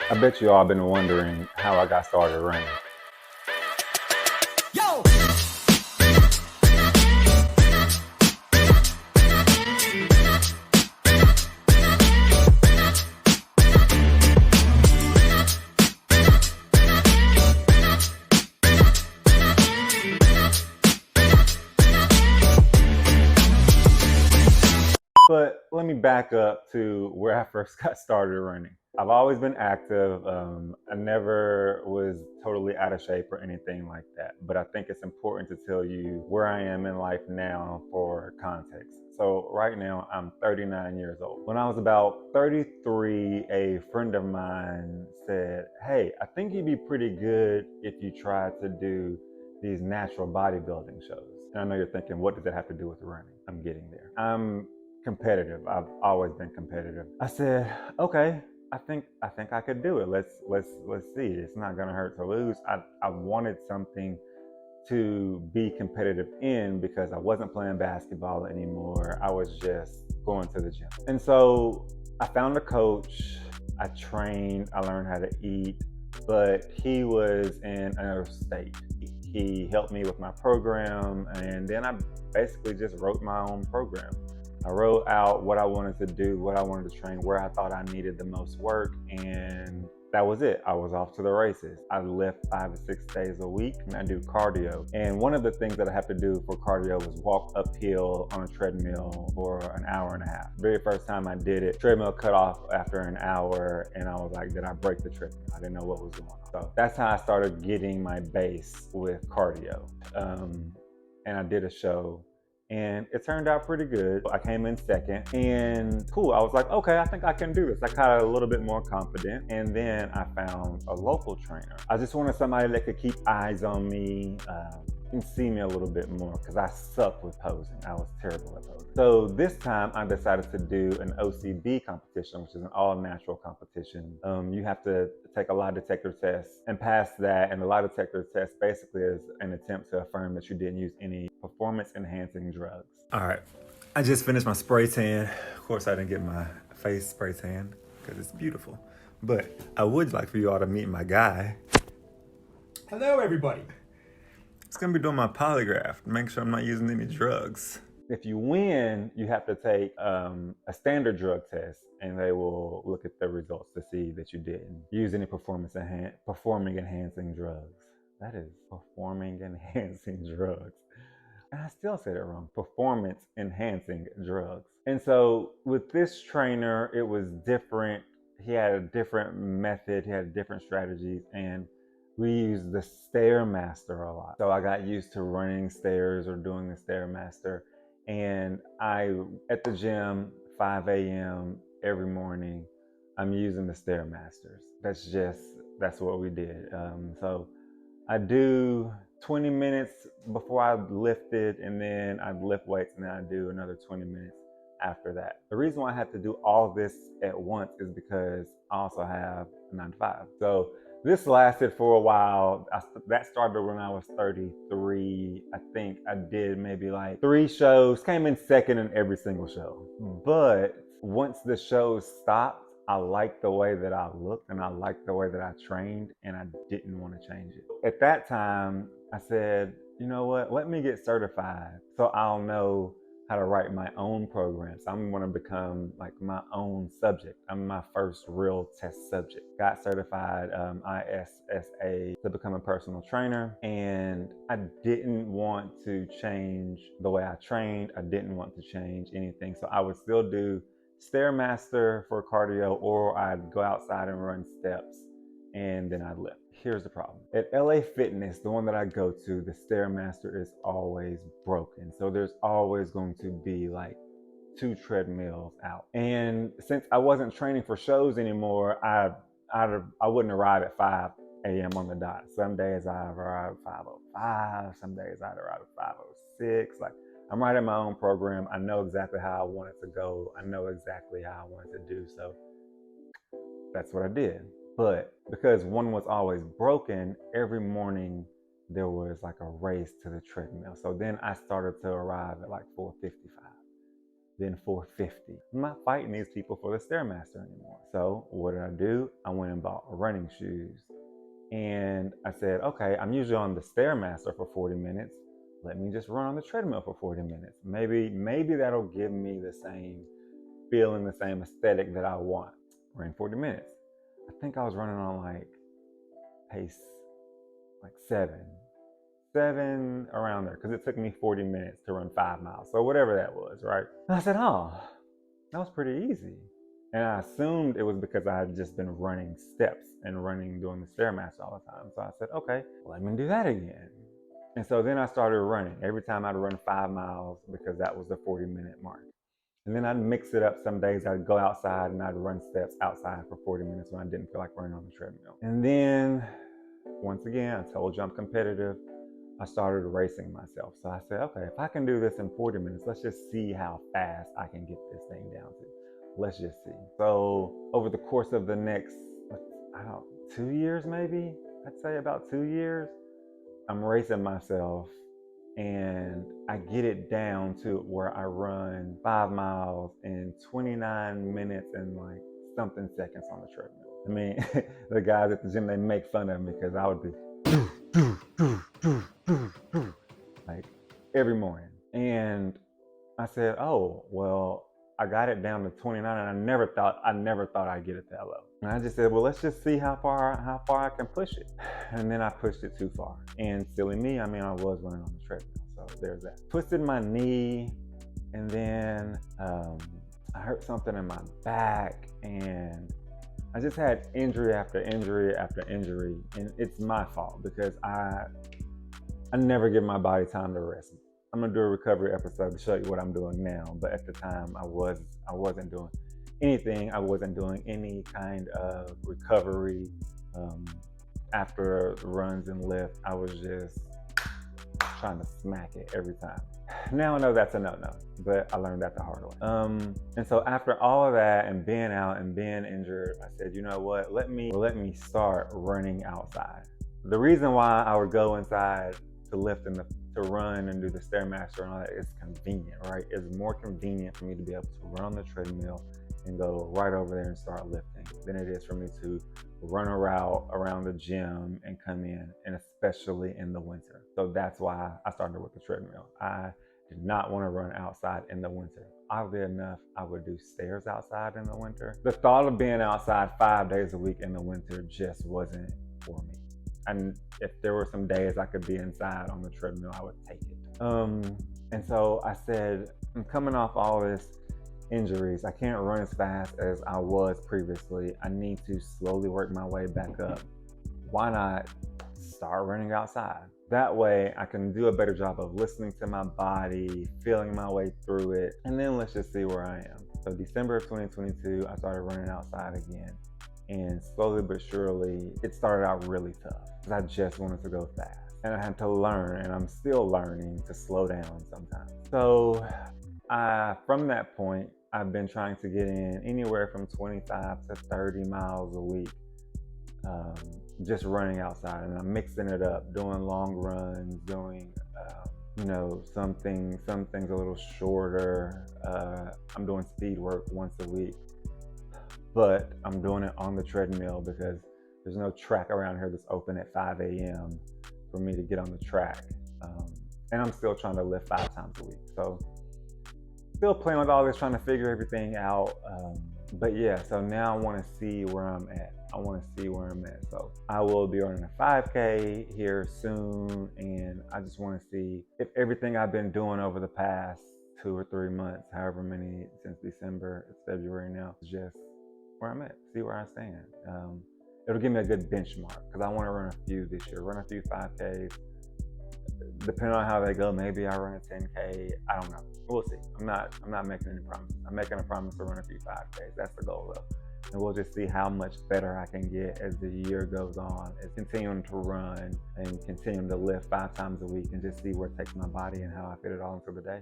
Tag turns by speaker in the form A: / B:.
A: I bet you all been wondering how I got started running.
B: Yo!
A: But let me back up to where I first got started running. I've always been active. I never was totally out of shape or anything like that. But I think it's important to tell you where I am in life now for context. So, right now, I'm 39 years old. When I was about 33, a friend of mine said, "Hey, I think you'd be pretty good if you tried to do these natural bodybuilding shows." And I know you're thinking, what does that have to do with running? I'm getting there. I'm competitive. I've always been competitive. I said, okay, I think I could do it. Let's see. It's not gonna hurt to lose. I wanted something to be competitive in because I wasn't playing basketball anymore. I was just going to the gym. And so I found a coach. I trained, I learned how to eat, but he was in another state. He helped me with my program, and then I basically just wrote my own program. I wrote out what I wanted to do, what I wanted to train, where I thought I needed the most work, and that was it. I was off to the races. I lift 5 to 6 days a week and I do cardio. And one of the things that I have to do for cardio is walk uphill on a treadmill for an hour and a half. Very first time I did it, treadmill cut off after an hour and I was like, did I break the treadmill? I didn't know what was going on. So that's how I started getting my base with cardio. And I did a show and it turned out pretty good. I came in second and cool. I was like, okay, I think I can do this. I got a little bit more confident. And then I found a local trainer. I just wanted somebody that could keep eyes on me and see me a little bit more because I suck with posing. I was terrible at posing. So this time I decided to do an OCB competition, which is an all natural competition. You have to take a lie detector test and pass that. And the lie detector test basically is an attempt to affirm that you didn't use any performance enhancing drugs. All right, I just finished my spray tan. Of course, I didn't get my face spray tan because it's beautiful. But I would like for you all to meet my guy.
B: Hello, everybody.
A: It's gonna be doing my polygraph to make sure I'm not using any drugs. If you win, you have to take a standard drug test, and they will look at the results to see that you didn't use any performing enhancing drugs. That is performing enhancing drugs. And I still said it wrong. Performance enhancing drugs. And so with this trainer, it was different. He had a different method. He had different strategies, and we used the Stairmaster a lot. So I got used to running stairs or doing the Stairmaster. And at the gym, 5 a.m. every morning, I'm using the Stairmasters. That's what we did. So I do 20 minutes before I lifted, and then I lift weights, and then I do another 20 minutes after that. The reason why I had to do all this at once is because I also have a 9 to 5. So this lasted for a while. That started when I was 33. I think I did maybe like 3 shows, came in second in every single show. But once the shows stopped, I liked the way that I looked and I liked the way that I trained, and I didn't want to change it. At that time, I said, you know what, let me get certified so I'll know how to write my own programs. I'm going to become like my own subject. I'm my first real test subject. Got certified ISSA to become a personal trainer, and I didn't want to change the way I trained. I didn't want to change anything. So I would still do Stairmaster for cardio, or I'd go outside and run steps, and then I'd lift. Here's the problem. At LA Fitness, the one that I go to, the Stairmaster is always broken. So there's always going to be like 2 treadmills out. And since I wasn't training for shows anymore, I wouldn't arrive at 5 a.m. on the dot. Some days I arrive at 5:05. Some days I'd arrive at 5:06. Like, I'm writing my own program. I know exactly how I want it to go. I know exactly how I want it to do. So that's what I did. But because one was always broken, every morning there was like a race to the treadmill. So then I started to arrive at like 4:55. then 450. I'm not fighting these people for the Stairmaster anymore. So what did I do? I went and bought running shoes. And I said, okay, I'm usually on the Stairmaster for 40 minutes. Let me just run on the treadmill for 40 minutes. Maybe that'll give me the same feeling, the same aesthetic that I want. Ran 40 minutes. I think I was running on like pace like 7 around there, because it took me 40 minutes to run 5 miles. So whatever that was, right? And I said, oh, that was pretty easy. And I assumed it was because I had just been running steps and doing the Stairmaster all the time. So I said, okay, let me do that again. And so then I started running. Every time I'd run 5 miles, because that was the 40-minute mark. And then I'd mix it up. Some days I'd go outside and I'd run steps outside for 40 minutes when I didn't feel like running on the treadmill. And then, once again, I told you I'm competitive. I started racing myself. So I said, okay, if I can do this in 40 minutes, let's just see how fast I can get this thing down to. Let's just see. So over the course of the next, 2 years maybe, I'd say about 2 years, I'm racing myself, and I get it down to where I run 5 miles in 29 minutes and like something seconds on the treadmill. I mean, the guys at the gym, they make fun of me because I would be like every morning. And I said, oh, well, I got it down to 29, and I never thought I'd get it that low. And I just said, well, let's just see how far I can push it. And then I pushed it too far. And silly me, I was running on the treadmill. So there's that. Twisted my knee, and then I hurt something in my back, and I just had injury after injury after injury. And it's my fault because I never give my body time to rest. I'm gonna do a recovery episode to show you what I'm doing now. But at the time, I wasn't doing anything. I wasn't doing any kind of recovery after runs and lifts. I was just trying to smack it every time. Now I know that's a no-no, but I learned that the hard way. And so after all of that and being out and being injured, I said, you know what? Let me start running outside. The reason why I would go inside to lift and to run and do the Stairmaster and all that is convenient, right? It's more convenient for me to be able to run on the treadmill and go right over there and start lifting than it is for me to run a route around the gym and come in, and especially in the winter. So that's why I started with the treadmill. I did not want to run outside in the winter. Oddly enough, I would do stairs outside in the winter. The thought of being outside 5 days a week in the winter just wasn't for me. And if there were some days I could be inside on the treadmill, I would take it. And so I said, I'm coming off all this injuries. I can't run as fast as I was previously. I need to slowly work my way back up. Why not start running outside? That way I can do a better job of listening to my body, feeling my way through it, and then let's just see where I am. So December of 2022, I started running outside again. And slowly but surely, it started out really tough because I just wanted to go fast. And I had to learn, and I'm still learning to slow down sometimes. So from that point, I've been trying to get in anywhere from 25 to 30 miles a week, just running outside. And I'm mixing it up, doing long runs, doing some things a little shorter. I'm doing speed work once a week. But I'm doing it on the treadmill because there's no track around here that's open at 5 a.m. for me to get on the track. And I'm still trying to lift 5 times a week. So still playing with all this, trying to figure everything out. But yeah, so now I want to see where I'm at. So I will be running a 5K here soon. And I just want to see if everything I've been doing over the past 2 or 3 months, however many since December, it's February now, is just where I'm at, see where I stand. It'll give me a good benchmark because I want to run a few this year, run a few 5Ks. Depending on how they go, maybe I run a 10K. I don't know. We'll see. I'm not making any promises. I'm making a promise to run a few 5Ks. That's the goal though. And we'll just see how much better I can get as the year goes on, as continuing to run and continuing to lift 5 times a week and just see where it takes my body and how I fit it all into the day.